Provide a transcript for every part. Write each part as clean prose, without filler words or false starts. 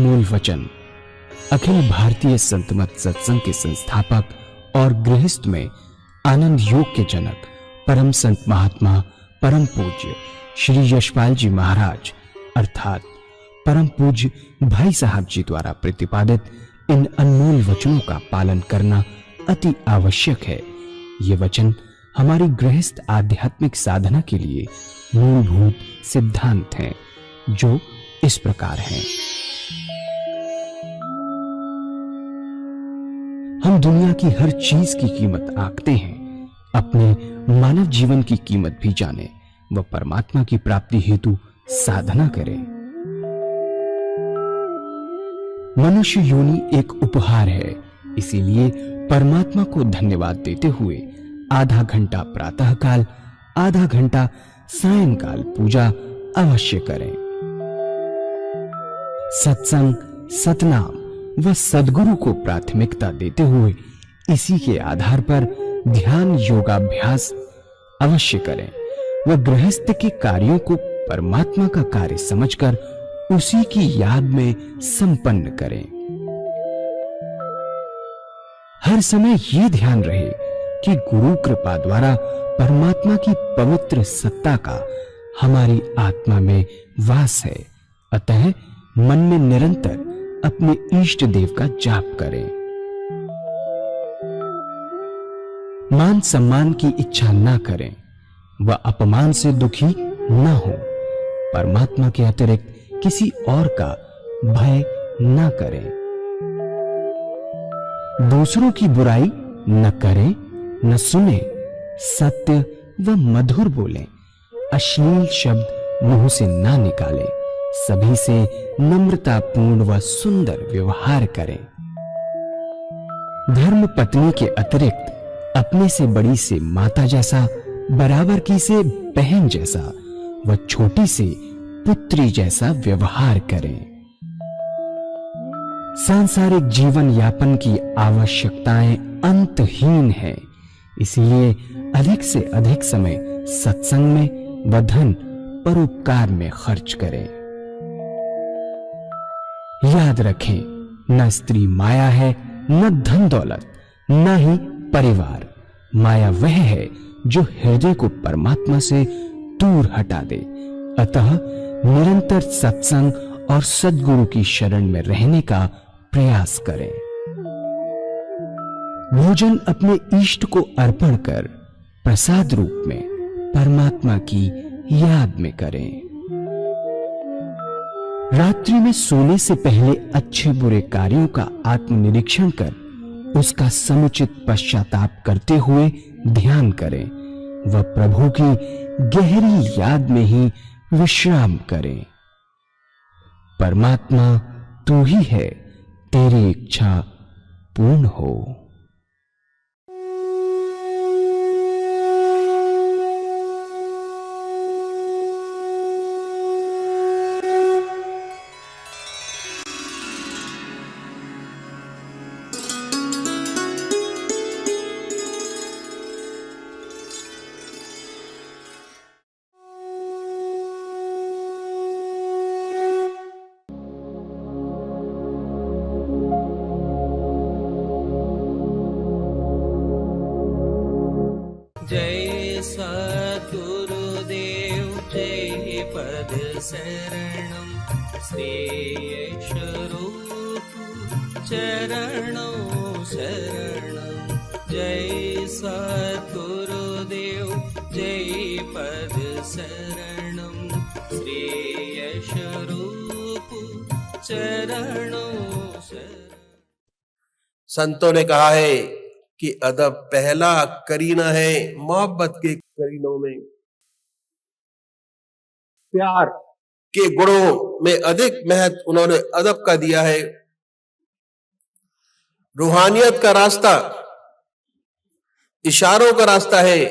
अनमोल वचन अखिल भारतीय संत मत सत्संग के संस्थापक और गृहस्थ में आनंद योग के जनक परम संत महात्मा परम पूज्य श्री यशपाल जी महाराज अर्थात परम पूज्य भाई साहब जी द्वारा प्रतिपादित इन अनमोल वचनों का पालन करना अति आवश्यक है। ये वचन हमारी गृहस्थ आध्यात्मिक साधना के लिए मूलभूत सिद्धांत हैं, जो इस प्रकार हैं। हम दुनिया की हर चीज की कीमत आंकते हैं, अपने मानव जीवन की कीमत भी जाने व परमात्मा की प्राप्ति हेतु साधना करें। मनुष्य योनि एक उपहार है, इसीलिए परमात्मा को धन्यवाद देते हुए आधा घंटा प्रातःकाल, आधा घंटा सायंकाल पूजा अवश्य करें। सत्संग, सतनाम व सद्गुरु को प्राथमिकता देते हुए इसी के आधार पर ध्यान योगाभ्यास अवश्य करें व गृहस्थ के कार्यों को परमात्मा का कार्य समझकर उसी की याद में संपन्न करें। हर समय ये ध्यान रहे कि गुरु कृपा द्वारा परमात्मा की पवित्र सत्ता का हमारी आत्मा में वास है, अतः मन में निरंतर अपने इष्ट देव का जाप करें। मान सम्मान की इच्छा ना करें व अपमान से दुखी ना हो। परमात्मा के अतिरिक्त किसी और का भय ना करें। दूसरों की बुराई न करें, न सुने, सत्य व मधुर बोलें, अश्लील शब्द मुंह से ना निकालें, सभी से नम्रतापूर्ण व सुंदर व्यवहार करें। धर्म पत्नी के अतिरिक्त अपने से बड़ी से माता जैसा, बराबर की से बहन जैसा व छोटी से पुत्री जैसा व्यवहार करें। सांसारिक जीवन यापन की आवश्यकताएं अंतहीन है, इसलिए अधिक से अधिक समय सत्संग में व धन परोपकार में खर्च करें। याद रखें, न स्त्री माया है, न धन दौलत, न ही परिवार। माया वह है जो हृदय को परमात्मा से दूर हटा दे। अतः निरंतर सत्संग और सद्गुरु की शरण में रहने का प्रयास करें। भोजन अपने इष्ट को अर्पण कर प्रसाद रूप में परमात्मा की याद में करें। रात्रि में सोने से पहले अच्छे बुरे कार्यों का आत्मनिरीक्षण कर उसका समुचित पश्चाताप करते हुए ध्यान करें व प्रभु की गहरी याद में ही विश्राम करें। परमात्मा तू ही है, तेरी इच्छा पूर्ण हो। जय सद्गुरुदेव जय पद शरणम श्रेयस्वरूप चरणों शरणम। जय सद्गुरुदेव जय पद शरणम श्रेयस्वरूप चरणों शरणम। संतों ने कहा है कि अदब पहला करीना है मोहब्बत के करीनों में। प्यार के गुणों में अधिक महत्व उन्होंने अदब का दिया है। रूहानियत का रास्ता इशारों का रास्ता है।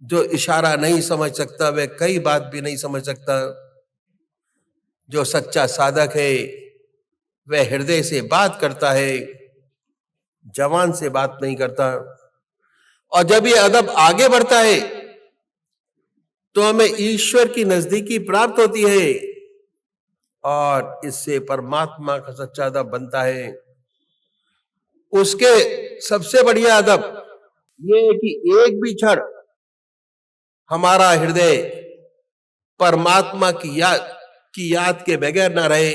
जो इशारा नहीं समझ सकता वह कई बात भी नहीं समझ सकता। जो सच्चा साधक है वह हृदय से बात करता है, जवान से बात नहीं करता। और जब ये अदब आगे बढ़ता है तो हमें ईश्वर की नजदीकी प्राप्त होती है। और इससे परमात्मा का सच्चा अदब बनता है। उसके सबसे बढ़िया अदब ये है कि एक भी क्षण हमारा हृदय परमात्मा की याद के बगैर ना रहे,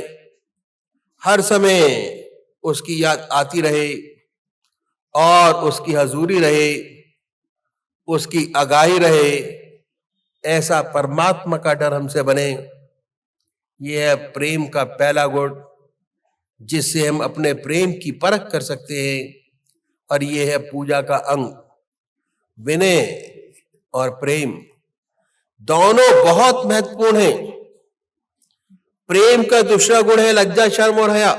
हर समय उसकी याद आती रहे और उसकी हजूरी रहे, उसकी आगाही रहे। ऐसा परमात्मा का डर हमसे बने। यह है प्रेम का पहला गुण, जिससे हम अपने प्रेम की परख कर सकते हैं। और यह है पूजा का अंग। विनय और प्रेम दोनों बहुत महत्वपूर्ण हैं। प्रेम का दूसरा गुण है लज्जा, शर्म और हया।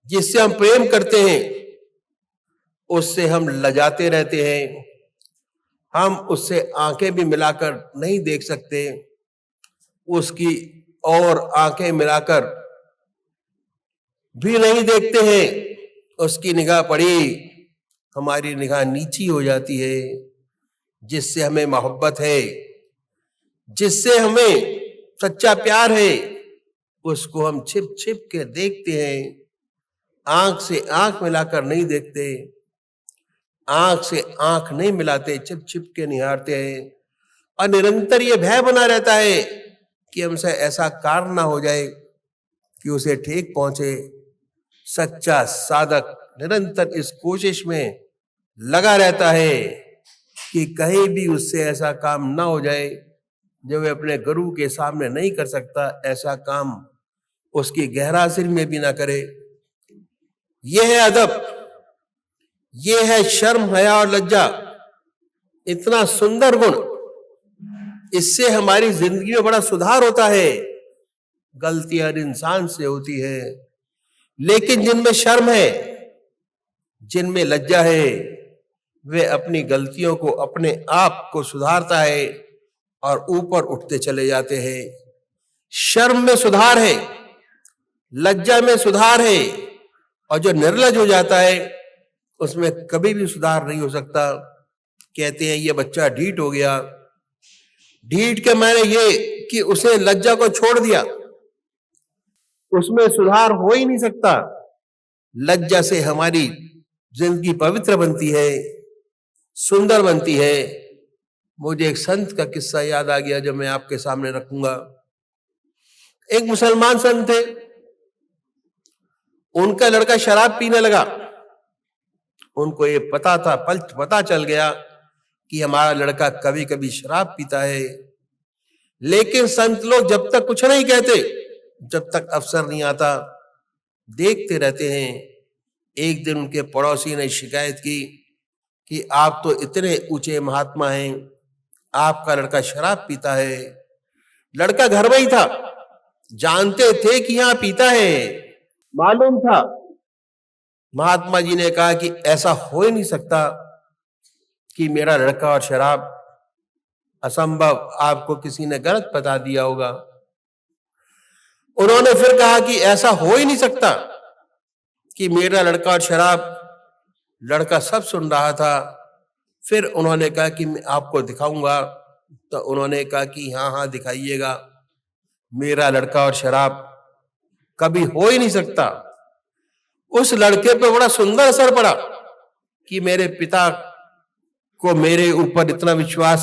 जिससे हम प्रेम करते हैं उससे हम लजाते रहते हैं। हम उससे आंखें भी मिलाकर नहीं देख सकते, उसकी और आंखें मिलाकर भी नहीं देखते हैं। उसकी निगाह पड़ी, हमारी निगाह नीची हो जाती है। जिससे हमें मोहब्बत है, जिससे हमें सच्चा प्यार है, उसको हम छिप छिप के देखते हैं। आंख से आंख मिलाकर नहीं देखते, आंख से आंख नहीं मिलाते, छिप छिप के निहारते हैं। और निरंतर ये भय बना रहता है कि हमसे ऐसा कार्य ना हो जाए कि उसे ठीक पहुंचे। सच्चा साधक निरंतर इस कोशिश में लगा रहता है कि कहीं भी उससे ऐसा काम ना हो जाए जो वह अपने गुरु के सामने नहीं कर सकता। ऐसा काम उसकी गहरा सिर में भी ना करे। यह है अदब, यह है शर्म, हया और लज्जा। इतना सुंदर गुण, इससे हमारी जिंदगी में बड़ा सुधार होता है। गलतियां हर इंसान से होती है, लेकिन जिनमें शर्म है, जिनमें लज्जा है, वे अपनी गलतियों को अपने आप को सुधारता है और ऊपर उठते चले जाते हैं। शर्म में सुधार है, लज्जा में सुधार है, और जो निर्लज हो जाता है उसमें कभी भी सुधार नहीं हो सकता। कहते हैं ये बच्चा ढीठ हो गया। ढीठ के माने ये कि उसने लज्जा को छोड़ दिया, उसमें सुधार हो ही नहीं सकता। लज्जा से हमारी जिंदगी पवित्र बनती है, सुंदर बनती है। मुझे एक संत का किस्सा याद आ गया जो मैं आपके सामने रखूंगा। एक मुसलमान संत थे, उनका लड़का शराब पीने लगा। उनको ये पता था, पता चल गया कि हमारा लड़का कभी कभी शराब पीता है। लेकिन संत लोग जब तक कुछ नहीं कहते, जब तक अवसर नहीं आता, देखते रहते हैं। एक दिन उनके पड़ोसी ने शिकायत की कि आप तो इतने ऊंचे महात्मा हैं, आपका लड़का शराब पीता है। लड़का घर में ही था, जानते थे कि यहां पीता है, मालूम था। महात्मा जी ने कहा कि ऐसा हो ही नहीं सकता कि मेरा लड़का और शराब, असंभव, आपको किसी ने गलत बता दिया होगा। उन्होंने फिर कहा कि ऐसा हो ही नहीं सकता कि मेरा लड़का और शराब। लड़का सब सुन रहा था। फिर उन्होंने कहा कि मैं आपको दिखाऊंगा। तो उन्होंने कहा कि हाँ हाँ दिखाइएगा, मेरा लड़का और शराब कभी हो ही नहीं सकता। उस लड़के पे बड़ा सुंदर असर पड़ा कि मेरे पिता को मेरे ऊपर इतना विश्वास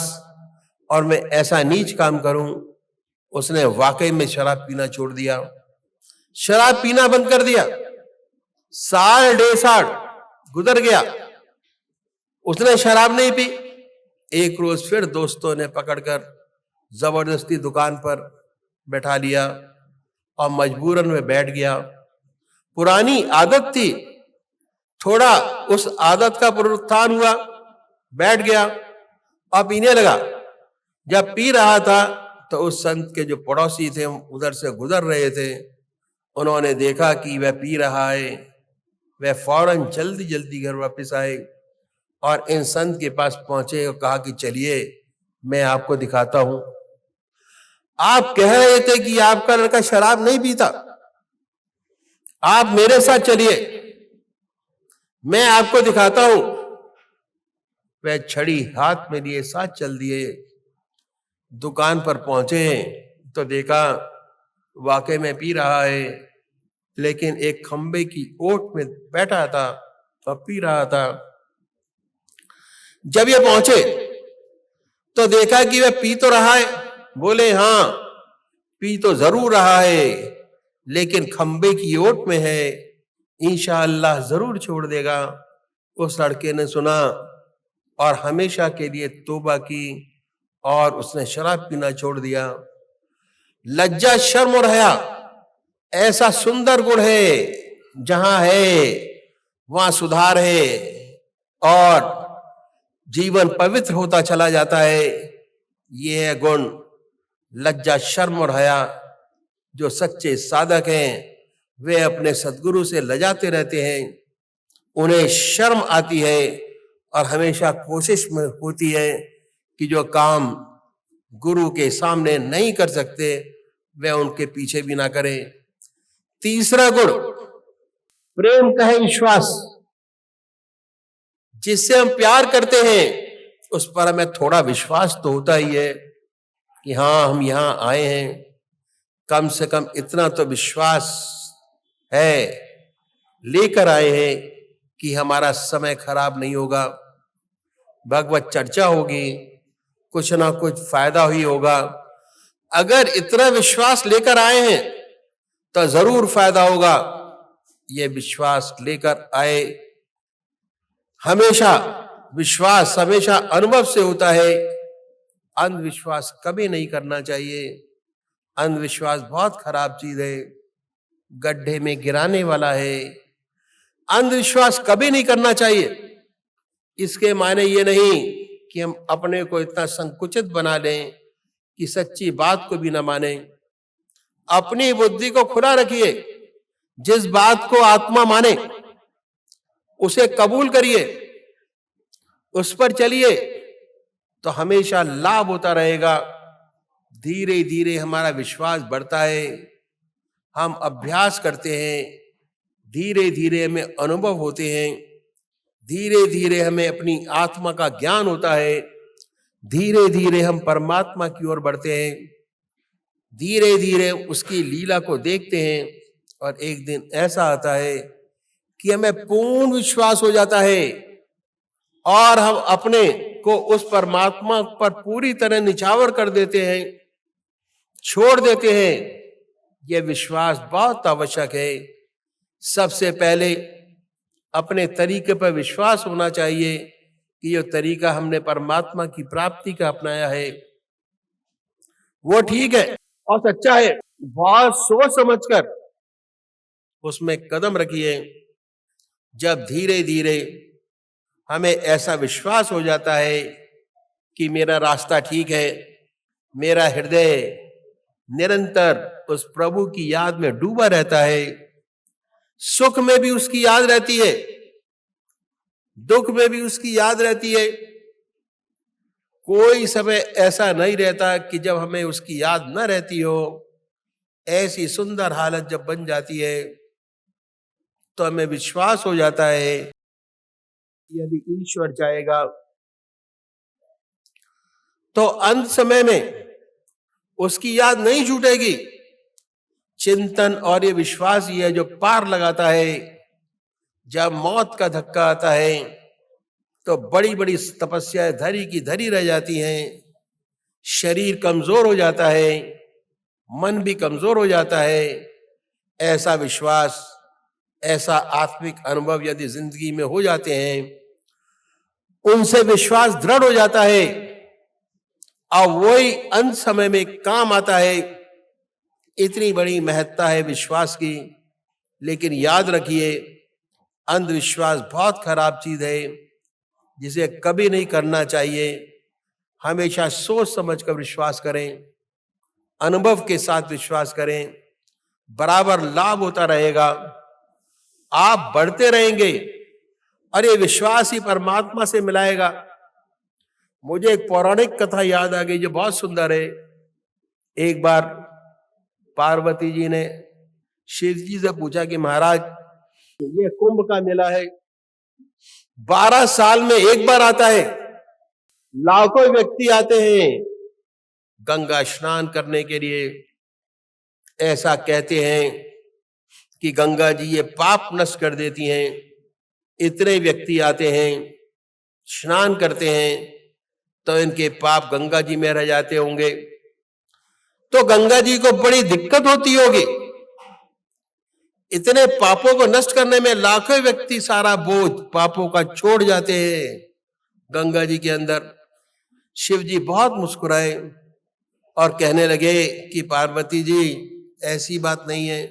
और मैं ऐसा नीच काम करूं। उसने वाकई में शराब पीना छोड़ दिया, शराब पीना बंद कर दिया। साल 1.5 साल गुजर गया, उसने शराब नहीं पी। एक रोज फिर दोस्तों ने पकड़कर जबरदस्ती दुकान पर बैठा लिया और मजबूरन में बैठ गया। पुरानी आदत थी, थोड़ा उस आदत का पुनरुत्थान हुआ, बैठ गया और पीने लगा। जब पी रहा था तो उस संत के जो पड़ोसी थे उधर से गुजर रहे थे, उन्होंने देखा कि वह पी रहा है। वह फौरन जल्दी जल्दी घर वापस आए और इन संत के पास पहुंचे और कहा कि चलिए मैं आपको दिखाता हूं। आप कह रहे थे कि आपका लड़का शराब नहीं पीता, आप मेरे साथ चलिए, मैं आपको दिखाता हूं। वह छड़ी हाथ में लिए साथ चल दिए। दुकान पर पहुंचे तो देखा वाकई में पी रहा है, लेकिन एक खंबे की ओट में बैठा था और पी रहा था। जब ये पहुंचे तो देखा कि वह पी तो रहा है। बोले हाँ, पी तो जरूर रहा है, लेकिन खंबे की ओट में है, इंशाअल्लाह जरूर छोड़ देगा। उस लड़के ने सुना और हमेशा के लिए तौबा की और उसने शराब पीना छोड़ दिया। लज्जा, शर्म और हया ऐसा सुंदर गुण है, जहां है वहां सुधार है और जीवन पवित्र होता चला जाता है। ये है गुण लज्जा, शर्म और हया। जो सच्चे साधक हैं वे अपने सद्गुरु से लजाते रहते हैं, उन्हें शर्म आती है और हमेशा कोशिश में होती है कि जो काम गुरु के सामने नहीं कर सकते वे उनके पीछे भी ना करें। तीसरा गुण प्रेम का है विश्वास। जिससे हम प्यार करते हैं उस पर हमें थोड़ा विश्वास तो होता ही है कि हाँ, हम यहां आए हैं, कम से कम इतना तो विश्वास है, लेकर आए हैं कि हमारा समय खराब नहीं होगा, भगवत चर्चा होगी, कुछ ना कुछ फायदा ही होगा। अगर इतना विश्वास लेकर आए हैं तो जरूर फायदा होगा। ये विश्वास लेकर आए। हमेशा विश्वास हमेशा अनुभव से होता है। अंधविश्वास कभी नहीं करना चाहिए। अंधविश्वास बहुत खराब चीज है, गड्ढे में गिराने वाला है। अंधविश्वास कभी नहीं करना चाहिए। इसके माने ये नहीं कि हम अपने को इतना संकुचित बना लें कि सच्ची बात को भी न माने। अपनी बुद्धि को खुला रखिए। जिस बात को आत्मा माने उसे कबूल करिए, उस पर चलिए, तो हमेशा लाभ होता रहेगा। धीरे धीरे हमारा विश्वास बढ़ता है, हम अभ्यास करते हैं, धीरे धीरे हमें अनुभव होते हैं, धीरे धीरे हमें अपनी आत्मा का ज्ञान होता है, धीरे धीरे हम परमात्मा की ओर बढ़ते हैं, धीरे धीरे उसकी लीला को देखते हैं और एक दिन ऐसा आता है कि हमें पूर्ण विश्वास हो जाता है और हम अपने को उस परमात्मा पर पूरी तरह निछावर कर देते हैं, छोड़ देते हैं। यह विश्वास बहुत आवश्यक है। सबसे पहले अपने तरीके पर विश्वास होना चाहिए कि यह तरीका हमने परमात्मा की प्राप्ति का अपनाया है वो ठीक है और सच्चा है। बहुत सोच समझकर उसमें कदम रखिए। जब धीरे धीरे हमें ऐसा विश्वास हो जाता है कि मेरा रास्ता ठीक है, मेरा हृदय निरंतर उस प्रभु की याद में डूबा रहता है, सुख में भी उसकी याद रहती है, दुख में भी उसकी याद रहती है। कोई समय ऐसा नहीं रहता कि जब हमें उसकी याद न रहती हो। ऐसी सुंदर हालत जब बन जाती है तो हमें विश्वास हो जाता है यदि ईश्वर चाहेगा तो अंत समय में उसकी याद नहीं छूटेगी। चिंतन और ये विश्वास ही है जो पार लगाता है। जब मौत का धक्का आता है तो बड़ी बड़ी तपस्याएं धरी की धरी रह जाती हैं, शरीर कमजोर हो जाता है, मन भी कमजोर हो जाता है। ऐसा विश्वास, ऐसा आत्मिक अनुभव यदि जिंदगी में हो जाते हैं, उनसे विश्वास दृढ़ हो जाता है और वही अंत समय में काम आता है। इतनी बड़ी महत्ता है विश्वास की। लेकिन याद रखिए, अंधविश्वास बहुत खराब चीज है जिसे कभी नहीं करना चाहिए। हमेशा सोच समझ कर विश्वास करें, अनुभव के साथ विश्वास करें, बराबर लाभ होता रहेगा। आप बढ़ते रहेंगे और ये विश्वास ही परमात्मा से मिलाएगा। मुझे एक पौराणिक कथा याद आ गई जो बहुत सुंदर है। एक बार पार्वती जी ने शिव जी से पूछा कि महाराज, ये कुंभ का मेला है, 12 साल में एक बार आता है, लाखों व्यक्ति आते हैं गंगा स्नान करने के लिए, ऐसा कहते हैं कि गंगा जी ये पाप नष्ट कर देती हैं। इतने व्यक्ति आते हैं, स्नान करते हैं, तो इनके पाप गंगा जी में रह जाते होंगे। तो गंगा जी को बड़ी दिक्कत होती होगी। इतने पापों को नष्ट करने में लाखों व्यक्ति सारा बोझ पापों का छोड़ जाते हैं गंगा जी के अंदर। शिव जी बहुत मुस्कुराए और कहने लगे कि पार्वती जी, ऐसी बात नहीं है।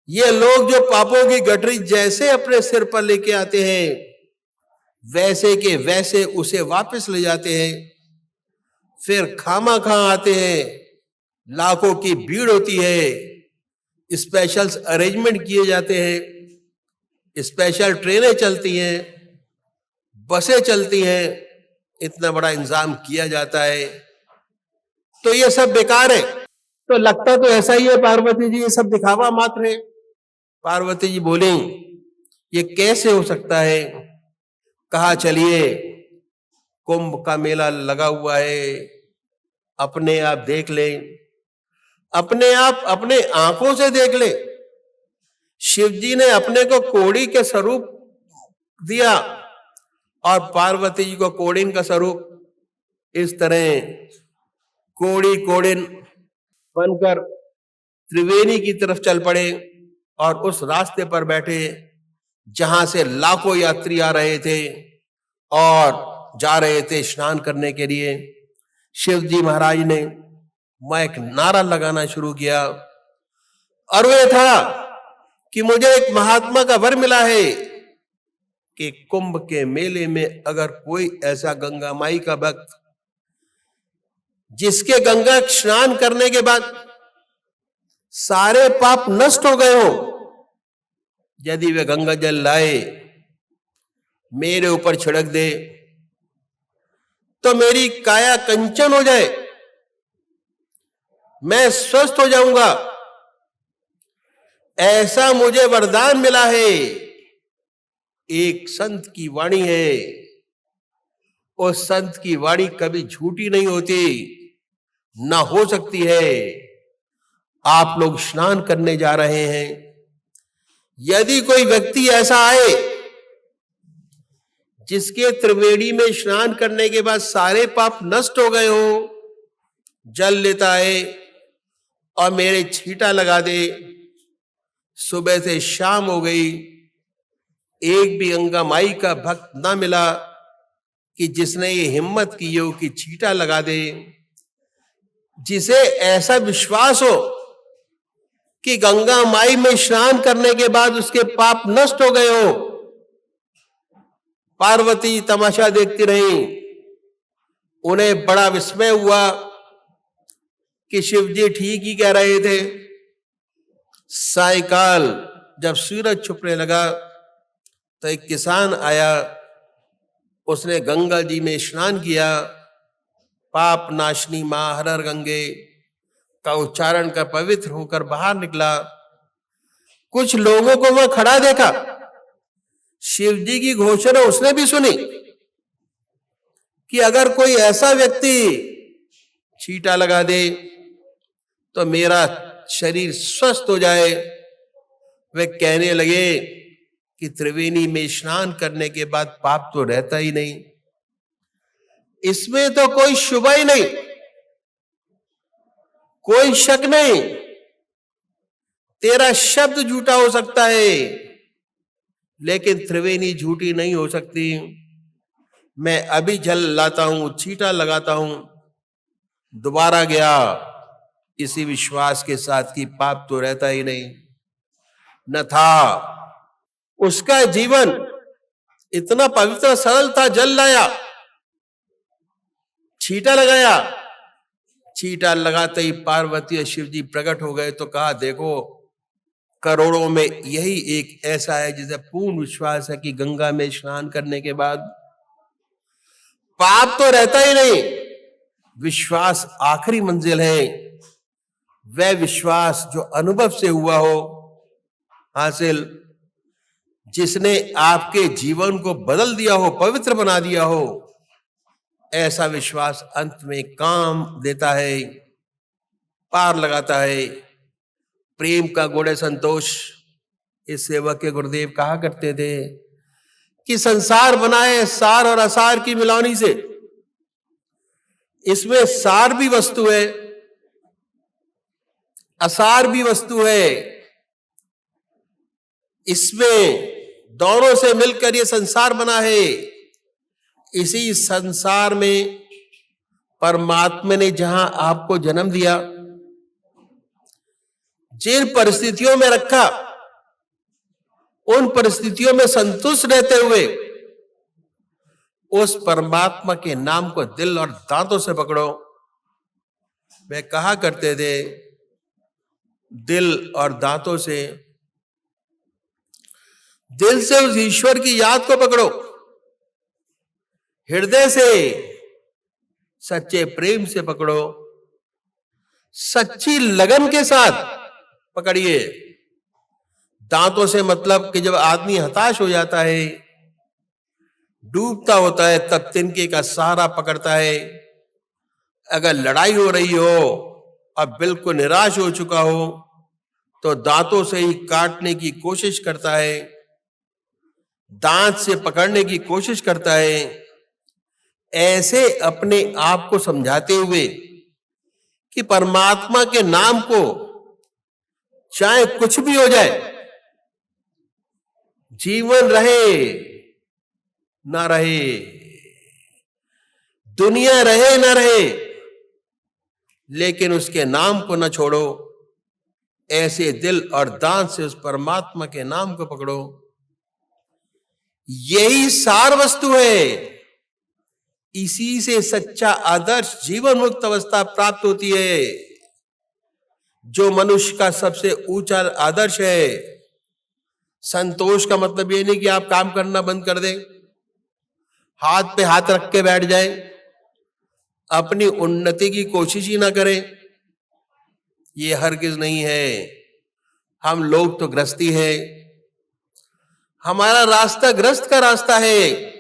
ये लोग जो पापों की गठरी जैसे अपने सिर पर लेके आते हैं, वैसे के वैसे उसे वापस ले जाते हैं। फिर खामा खा आते हैं, लाखों की भीड़ होती है, स्पेशल अरेंजमेंट किए जाते हैं, स्पेशल ट्रेनें चलती हैं, बसें चलती हैं, इतना बड़ा इंतजाम किया जाता है। तो ये सब बेकार है। तो लगता तो ऐसा ही है पार्वती जी, ये सब दिखावा मात्र है। पार्वती जी बोली, ये कैसे हो सकता है? कहा चलिए, कुंभ का मेला लगा हुआ है, अपने आप देख लें, अपने आप अपने आंखों से देख ले। शिव जी ने अपने को कोड़ी के स्वरूप दिया और पार्वती जी को कोड़िन का स्वरूप। इस तरह कोड़ी कोड़िन बनकर त्रिवेणी की तरफ चल पड़े और उस रास्ते पर बैठे जहां से लाखों यात्री आ रहे थे और जा रहे थे स्नान करने के लिए। शिव जी महाराज ने मैं एक नारा लगाना शुरू किया और वह था कि मुझे एक महात्मा का वर मिला है कि कुंभ के मेले में अगर कोई ऐसा गंगा माई का भक्त जिसके गंगा स्नान करने के बाद सारे पाप नष्ट हो गए हो, यदि वे गंगा जल लाए, मेरे ऊपर छिड़क दे, तो मेरी काया कंचन हो जाए, मैं स्वस्थ हो जाऊंगा। ऐसा मुझे वरदान मिला है। एक संत की वाणी है, उस संत की वाणी कभी झूठी नहीं होती, ना हो सकती है। आप लोग स्नान करने जा रहे हैं, यदि कोई व्यक्ति ऐसा आए जिसके त्रिवेणी में स्नान करने के बाद सारे पाप नष्ट हो गए हो, जल लेता है और मेरे छींटा लगा दे, सुबह से शाम हो गई, एक भी गंगा माई का भक्त ना मिला कि जिसने ये हिम्मत की हो कि छींटा लगा दे। जिसे ऐसा विश्वास हो कि गंगा माई में स्नान करने के बाद उसके पाप नष्ट हो गए हो। पार्वती तमाशा देखती रही। उन्हें बड़ा विस्मय हुआ कि शिव जी ठीक ही कह रहे थे। सायकाल जब सूरज छुपने लगा तो एक किसान आया, उसने गंगा जी में स्नान किया। पाप नाशनी मां हर हर गंगे का उच्चारण कर पवित्र होकर बाहर निकला। कुछ लोगों को वह खड़ा देखा। शिव जी की घोषणा उसने भी सुनी कि अगर कोई ऐसा व्यक्ति छींटा लगा दे तो मेरा शरीर स्वस्थ हो जाए। वे कहने लगे कि त्रिवेणी में स्नान करने के बाद पाप तो रहता ही नहीं, इसमें तो कोई शुभ ही नहीं, कोई शक नहीं। तेरा शब्द झूठा हो सकता है लेकिन त्रिवेणी झूठी नहीं हो सकती। मैं अभी जल लाता हूं, छींटा लगाता हूं। दोबारा गया इसी विश्वास के साथ कि पाप तो रहता ही नहीं। न था उसका जीवन इतना पवित्र सरल था। जल लाया, छींटा लगाया, छींटा लगाते ही पार्वती और शिव जी प्रकट हो गए। तो कहा, देखो करोड़ों में यही एक ऐसा है जिसे पूर्ण विश्वास है कि गंगा में स्नान करने के बाद पाप तो रहता ही नहीं। विश्वास आखिरी मंजिल है। वह विश्वास जो अनुभव से हुआ हो हासिल, जिसने आपके जीवन को बदल दिया हो, पवित्र बना दिया हो, ऐसा विश्वास अंत में काम देता है, पार लगाता है। प्रेम का गुण है संतोष। इस सेवक के गुरुदेव कहा करते थे कि संसार बना है सार और असार की मिलानी से। इसमें सार भी वस्तु है, असार भी वस्तु है। इसमें दोनों से मिलकर ये संसार बना है। इसी संसार में परमात्मा ने जहां आपको जन्म दिया, जिन परिस्थितियों में रखा, उन परिस्थितियों में संतुष्ट रहते हुए उस परमात्मा के नाम को दिल और दांतों से पकड़ो। वे कहा करते थे दिल और दांतों से, दिल से उस ईश्वर की याद को पकड़ो, हृदय से सच्चे प्रेम से पकड़ो, सच्ची लगन के साथ पकड़िए। दांतों से मतलब कि जब आदमी हताश हो जाता है, डूबता होता है, तब तिनके का सहारा पकड़ता है। अगर लड़ाई हो रही हो और बिल्कुल निराश हो चुका हो तो दांतों से ही काटने की कोशिश करता है, दांत से पकड़ने की कोशिश करता है। ऐसे अपने आप को समझाते हुए कि परमात्मा के नाम को चाहे कुछ भी हो जाए, जीवन रहे ना रहे, दुनिया रहे ना रहे, लेकिन उसके नाम को ना छोड़ो। ऐसे दिल और दांत से उस परमात्मा के नाम को पकड़ो। यही सार वस्तु है। इसी से सच्चा आदर्श जीवन मुक्त अवस्था प्राप्त होती है, जो मनुष्य का सबसे ऊंचा आदर्श है। संतोष का मतलब ये नहीं कि आप काम करना बंद कर दें, हाथ पे हाथ रख के बैठ जाएं, अपनी उन्नति की कोशिश ही ना करें। ये हरगिज नहीं है। हम लोग तो ग्रस्ती है, हमारा रास्ता ग्रस्त का रास्ता है।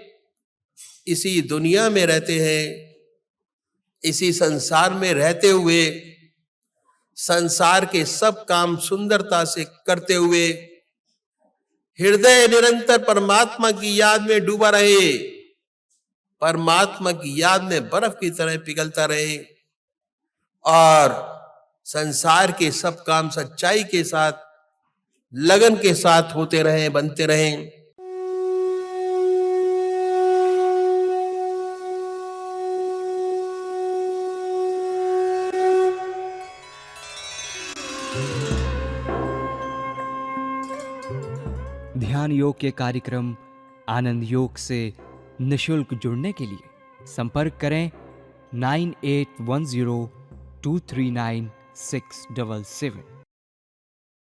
इसी दुनिया में रहते हैं, इसी संसार में रहते हुए संसार के सब काम सुंदरता से करते हुए हृदय निरंतर परमात्मा की याद में डूबा रहे, परमात्मा की याद में बर्फ की तरह पिघलता रहे और संसार के सब काम सच्चाई के साथ, लगन के साथ होते रहें, बनते रहें। ध्यान योग के कार्यक्रम आनंद योग से निशुल्क जुड़ने के लिए संपर्क करें 9810239677।